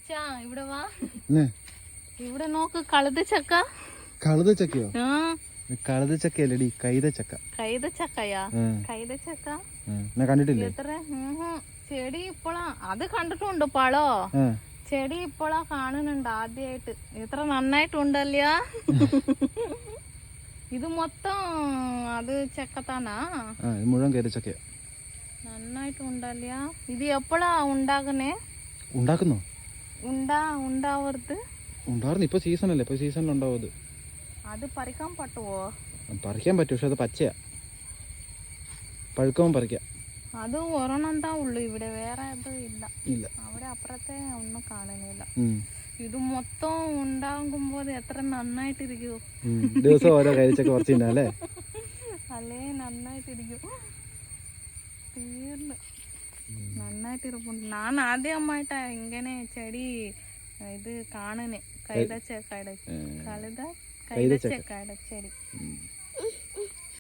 അച്ഛാ ഇവിടെ വാ. ഇവിടെ നോക്ക് കഴുതച്ചക്ക. കഴുതച്ചക്കയോ? കഴുതച്ചക്കയല്ലടി, കൈതച്ചക്ക. കൈതച്ചക്കയാ? കൈതച്ചക്ക കണ്ടിട്ടില്ലേ? എത്ര ചെടി ഇപ്പോഴാ അത് കണ്ടിട്ടുണ്ട്. പഴോ ചെടി ഇപ്പോഴാ കാണുന്നുണ്ട് ആദ്യമായിട്ട്. എത്ര നന്നായിട്ടുണ്ടല്ലോ. ഇത് മൊത്തം അത് ചക്കത്താനാ? മുഴുവൻ കൈതച്ചക്കയാ. നന്നായിട്ടുണ്ടല്ലോ. ഇത് എപ്പോഴാ ഉണ്ടാകുന്നേ? ഉണ്ടാക്കുന്നോ? ഉണ്ടാവരുത്. ഉണ്ടായിരുന്നു. ഇപ്പൊ സീസൺ അല്ലേ, ഇപ്പൊ സീസണിൽ ഉണ്ടാവും. അത് പറിക്കാൻ പറ്റുമോ? പറിക്കാൻ പറ്റും, പക്ഷെ അത് പച്ചയാ. പഴുക്കവും പറിക്കാം. അത് ഒരെണ്ണം താ ഉള്ളു ഇവിടെ, വേറെ അത് ഇല്ല. അവിടെ അപ്പുറത്തെ ഒന്നും കാണുന്നില്ല. ഇത് മൊത്തം ഉണ്ടാകുമ്പോ എത്ര നന്നായിട്ടിരിക്കൂ. ദിവസം ഓരോ കഴിച്ചൊക്കെ പറിച്ചില്ലേ? അല്ലേ നന്നായിട്ടിരിക്കും. തീർന്നു നന്നായിട്ടിരിപ്പുണ്ട്. ഞാൻ ആദ്യമായിട്ടാ ഇങ്ങനെ ചെടി ഇത് കാണുന്നേ. കൈതച്ചക്കയുടെ ചെടി.